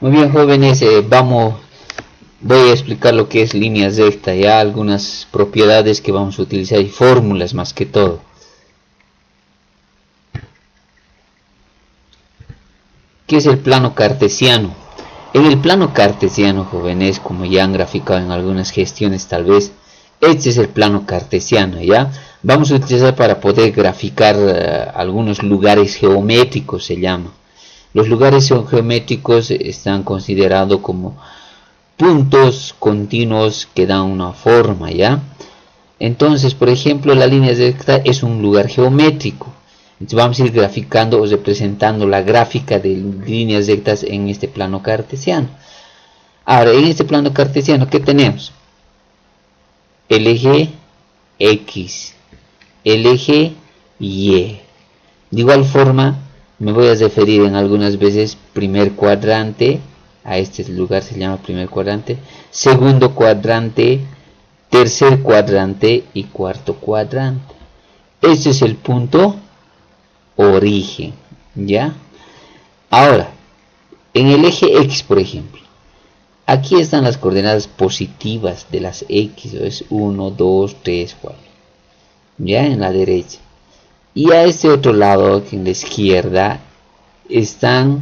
Muy bien, jóvenes, voy a explicar lo que es línea recta, ya algunas propiedades que vamos a utilizar y fórmulas más que todo. ¿Qué es el plano cartesiano? En el plano cartesiano, jóvenes, como ya han graficado en algunas gestiones tal vez, este es el plano cartesiano, ¿ya? Vamos a utilizar para poder graficar algunos lugares geométricos, se llama. Los lugares geométricos están considerados como puntos continuos que dan una forma, ¿ya? Entonces, por ejemplo, la línea recta es un lugar geométrico. Entonces vamos a ir graficando o representando la gráfica de líneas rectas en este plano cartesiano. Ahora, en este plano cartesiano, ¿qué tenemos? El eje X, el eje Y. De igual forma, me voy a referir en algunas veces primer cuadrante, a este lugar se llama primer cuadrante, segundo cuadrante, tercer cuadrante y cuarto cuadrante. Este es el punto origen, ¿ya? Ahora, en el eje X, por ejemplo, aquí están las coordenadas positivas de las X, es 1, 2, 3, 4, ¿ya? En la derecha. Y a este otro lado, en la izquierda, están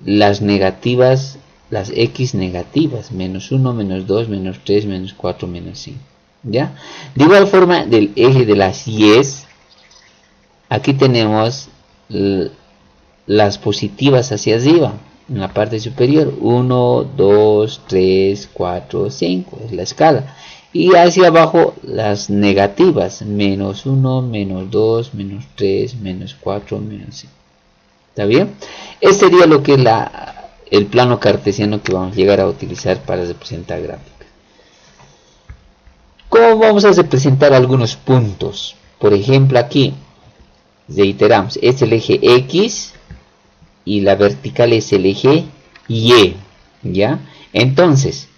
las negativas, las X negativas, menos 1, menos 2, menos 3, menos 4, menos 5, ¿ya? De igual forma, del eje de las Y, aquí tenemos las positivas hacia arriba, en la parte superior, 1, 2, 3, 4, 5, es la escala. Y hacia abajo las negativas, menos 1, menos 2, menos 3, menos 4, menos 5. ¿Está bien? Este sería lo que es el plano cartesiano que vamos a llegar a utilizar para representar gráficas. ¿Cómo vamos a representar algunos puntos? Por ejemplo, aquí reiteramos, es el eje X y la vertical es el eje Y, ¿ya? Entonces,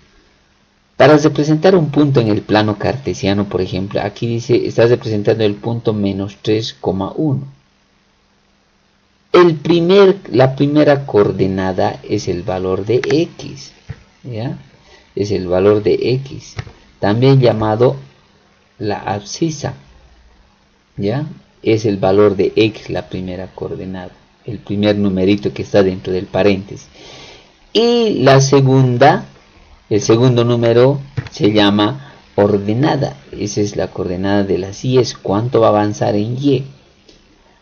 para representar un punto en el plano cartesiano, por ejemplo, aquí dice, está representando el punto menos 3,1. La primera coordenada es el valor de X, ¿ya? Es el valor de X, también llamado la abscisa, ¿ya? Es el valor de X, la primera coordenada, el primer numerito que está dentro del paréntesis. Y la segunda, el segundo número se llama ordenada, esa es la coordenada de las Y, es cuánto va a avanzar en Y.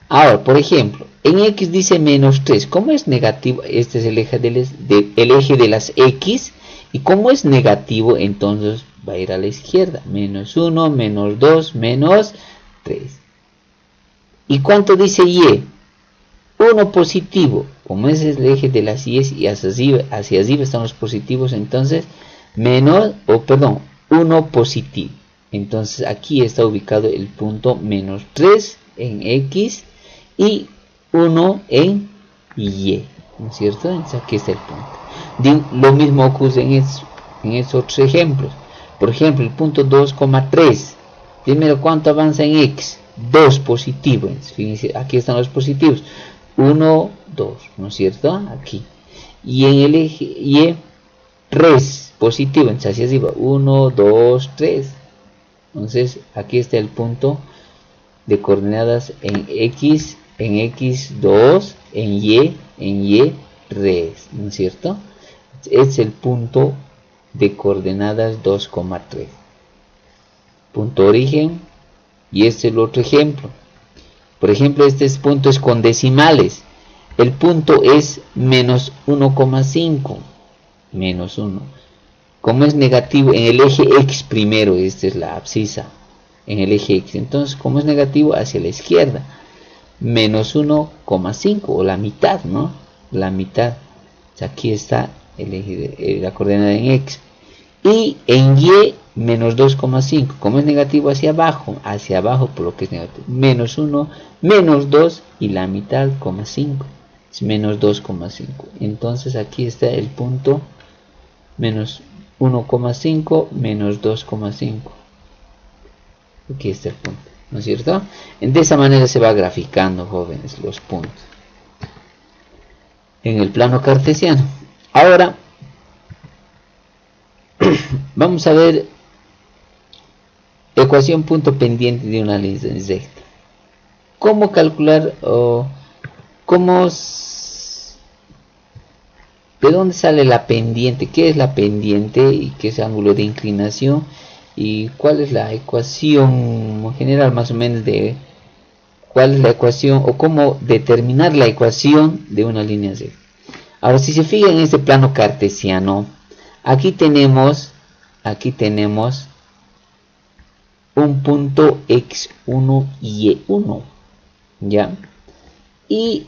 Ahora, por ejemplo, en X dice menos 3. ¿Cómo es negativo? Este es el eje de las X. Y como es negativo, entonces va a ir a la izquierda. Menos 1, menos 2, menos 3. ¿Y cuánto dice Y? 1 positivo. Como es el eje de las Y y hacia arriba están los positivos, entonces perdón, 1 positivo. Entonces aquí está ubicado el punto menos 3 en X y 1 en Y, ¿no es cierto? Entonces aquí está el punto. Lo mismo ocurre en estos otros ejemplos. Por ejemplo, el punto 2,3. Primero, ¿cuánto avanza en X? 2 positivo. Fíjense, aquí están los positivos. 1, 2, ¿no es cierto? Aquí. Y en el eje Y, 3 positivo. Entonces hacia arriba. 1, 2, 3. Entonces aquí está el punto de coordenadas en X, en X2, en Y3, ¿no es cierto? Es el punto de coordenadas 2,3. Punto origen. Y este es el otro ejemplo. Por ejemplo, este punto es con decimales. El punto es menos 1,5. Menos 1. Como es negativo en el eje X primero, esta es la abscisa. En el eje X. Entonces, como es negativo, hacia la izquierda. Menos 1,5 o la mitad, ¿no? La mitad. Aquí está el eje la coordenada en X. Y en Y, menos 2,5. Como es negativo, hacia abajo por lo que es negativo. Menos 1, menos 2 y la mitad, 5. Es menos 2,5. Entonces aquí está el punto menos 1,5 menos 2,5. Aquí está el punto, ¿no es cierto? De esa manera se va graficando, jóvenes, los puntos en el plano cartesiano. Ahora vamos a ver ecuación punto pendiente de una línea recta. ¿Cómo calcular o de dónde sale la pendiente? ¿Qué es la pendiente y qué es el ángulo de inclinación? ¿Y cuál es la ecuación general más o menos de cuál es la ecuación o cómo determinar la ecuación de una línea recta? Ahora, si se fijan en este plano cartesiano, aquí tenemos un punto x1 y y1, ¿ya? Y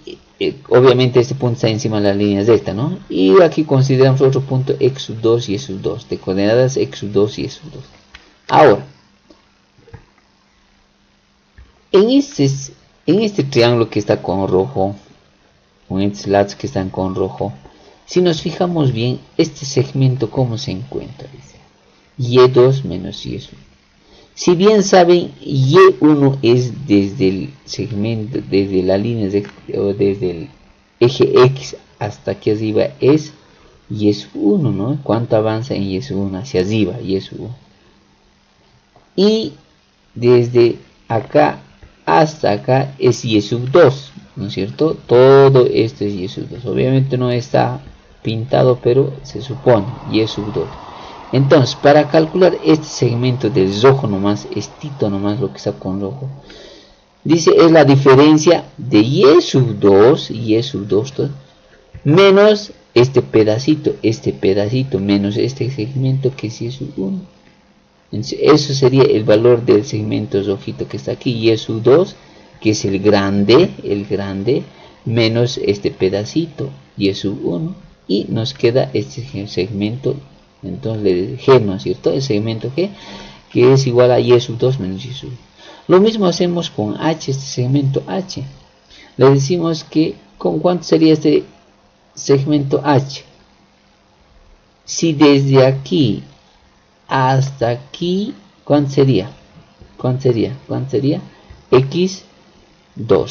obviamente este punto está encima de la línea recta, ¿no? Y aquí consideramos otro punto x2 y x2, de coordenadas x2 y x2. Ahora, en este triángulo que está con rojo, o en estos lados que están con rojo, si nos fijamos bien, este segmento ¿cómo se encuentra? Dice y2 menos y1. Si bien saben, y1 es desde el segmento, desde la línea o desde el eje X hasta aquí arriba es y es 1, ¿no? ¿Cuánto avanza en y es 1 hacia arriba? Y es 1. Y desde acá hasta acá es y sub 2, ¿no es cierto? Todo esto es y sub 2. Obviamente no está pintado, pero se supone y sub 2. Entonces, para calcular este segmento del rojo nomás, estito nomás lo que está con rojo, dice es la diferencia de y sub 2 menos este pedacito menos este segmento que es y sub 1. Eso sería el valor del segmento rojito que está aquí, y sub 2, que es el grande, menos este pedacito, y sub 1, y nos queda este segmento, entonces le G, ¿no es cierto? El segmento G, que es igual a y sub 2 menos y sub 1. Lo mismo hacemos con H, este segmento H. Le decimos que, ¿con cuánto sería este segmento H? Si desde aquí hasta aquí, ¿cuánto sería? X2,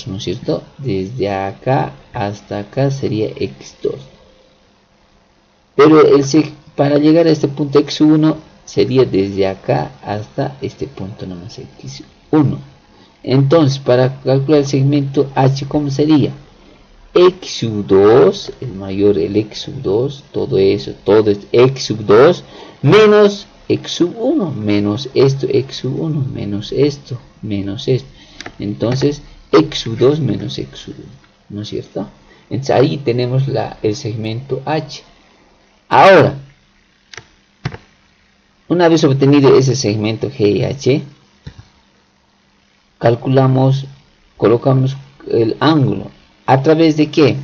¿no es cierto? Desde acá hasta acá sería X2. Pero para llegar a este punto X1 sería desde acá hasta este punto nomás X1. Entonces, para calcular el segmento H, ¿cómo sería? X sub 2, el mayor, el X sub 2, todo es X sub 2 menos X sub 1, menos esto, X sub 1, menos esto, menos esto. Entonces, X sub 2 menos X sub 1, ¿no es cierto? Entonces, ahí tenemos el segmento H. Ahora, una vez obtenido ese segmento G y H, colocamos el ángulo. ¿A través de qué?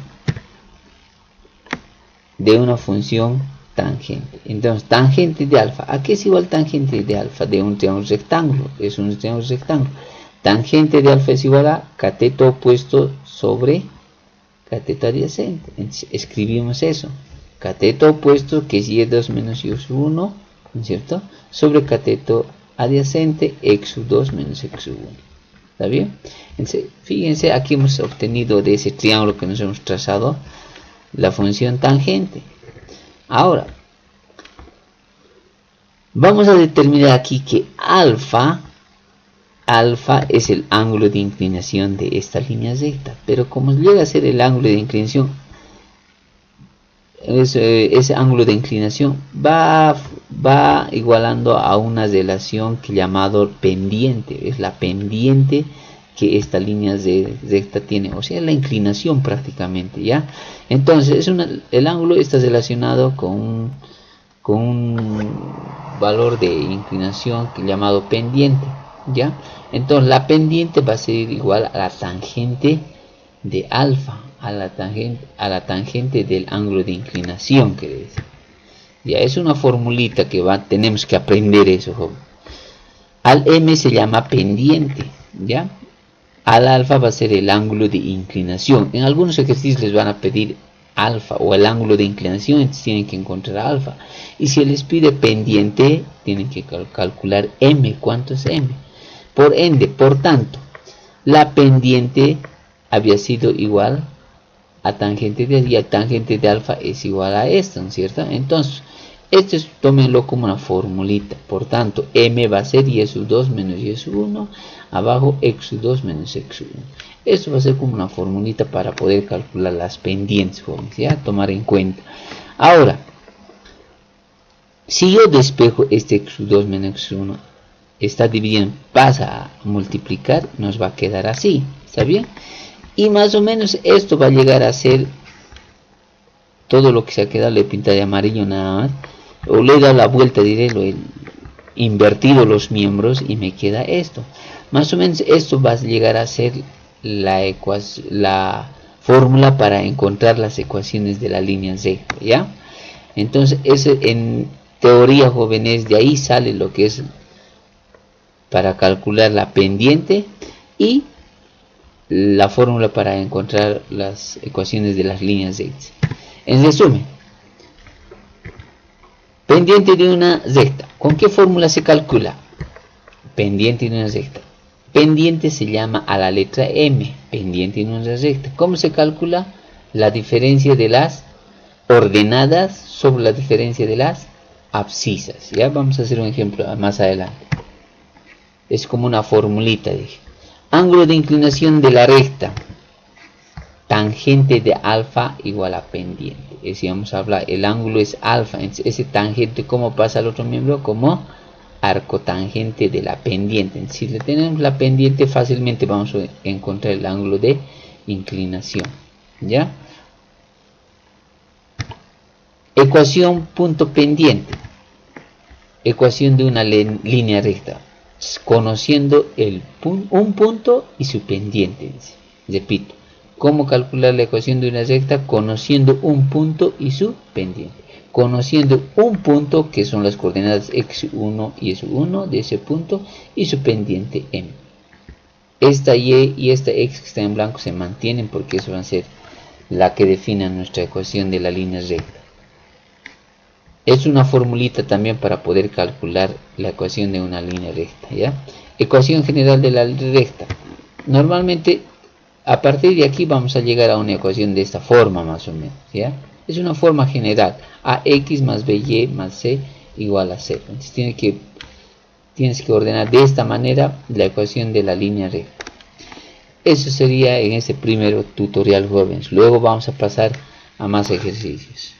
De una función tangente. Entonces, tangente de alfa. ¿A qué es igual tangente de alfa? De un triángulo rectángulo. Es un triángulo rectángulo. Tangente de alfa es igual a cateto opuesto sobre cateto adyacente. Entonces, escribimos eso. Cateto opuesto, que es y2 menos y1, ¿no es cierto? Sobre cateto adyacente, x2 menos x1. ¿Está bien? Entonces, fíjense, aquí hemos obtenido de ese triángulo que nos hemos trazado la función tangente. Ahora, vamos a determinar aquí que alfa es el ángulo de inclinación de esta línea recta. Pero como llega a ser el ángulo de inclinación, ese ángulo de inclinación va igualando a una relación que llamado pendiente. Es la pendiente que esta línea recta tiene, o sea, la inclinación prácticamente, ¿ya? Entonces, el ángulo está relacionado con un valor de inclinación llamado pendiente, ¿ya? Entonces, la pendiente va a ser igual a la tangente de alfa, a la tangente del ángulo de inclinación, que decir. Ya es una formulita que tenemos que aprender eso, joven. Al M se llama pendiente, ¿ya? Al alfa va a ser el ángulo de inclinación. En algunos ejercicios les van a pedir alfa o el ángulo de inclinación, entonces tienen que encontrar alfa. Y si les pide pendiente, tienen que calcular M. ¿Cuánto es M? Por ende, por tanto, la pendiente había sido igual a tangente de y a tangente de alfa es igual a esto, ¿no es cierto? Entonces, esto es, tómenlo como una formulita. Por tanto, m va a ser y sub 2 menos y sub 1, abajo x sub 2 menos x sub 1. Esto va a ser como una formulita para poder calcular las pendientes, jóvenes, ¿ya? Tomar en cuenta. Ahora, si yo despejo este x sub 2 menos x sub 1, está dividiendo, pasa a multiplicar, nos va a quedar así, ¿está bien? Y más o menos esto va a llegar a ser todo lo que se ha quedado, le pinta de amarillo nada más, o le he dado la vuelta, diré, lo he invertido los miembros y me queda esto. Más o menos esto va a llegar a ser la fórmula para encontrar las ecuaciones de la línea Z, ¿ya? Entonces, en teoría, jóvenes, de ahí sale lo que es para calcular la pendiente y la fórmula para encontrar las ecuaciones de las líneas Z. En resumen, pendiente de una recta. ¿Con qué fórmula se calcula? Pendiente de una recta. Pendiente se llama a la letra M, pendiente de una recta. ¿Cómo se calcula? La diferencia de las ordenadas sobre la diferencia de las abscisas. Ya vamos a hacer un ejemplo más adelante. Es como una formulita, dije. Ángulo de inclinación de la recta. Tangente de alfa igual a pendiente. Es decir, vamos a hablar, el ángulo es alfa. Ese tangente, ¿cómo pasa al otro miembro? Como arco tangente de la pendiente. Si le tenemos la pendiente, fácilmente vamos a encontrar el ángulo de inclinación. ¿Ya? Ecuación punto pendiente. Ecuación de una línea recta. Conociendo un punto y su pendiente. Repito, ¿cómo calcular la ecuación de una recta? Conociendo un punto y su pendiente. Conociendo un punto, que son las coordenadas x1 y s1 de ese punto, y su pendiente m. Esta y y esta x que está en blanco se mantienen porque eso va a ser la que define nuestra ecuación de la línea recta. Es una formulita también para poder calcular la ecuación de una línea recta, ¿ya? Ecuación general de la recta. Normalmente, a partir de aquí vamos a llegar a una ecuación de esta forma más o menos, ¿ya? Es una forma general. AX más BY más C igual a 0. Entonces tienes que ordenar de esta manera la ecuación de la línea recta. Eso sería en este primer tutorial, jóvenes. Luego vamos a pasar a más ejercicios.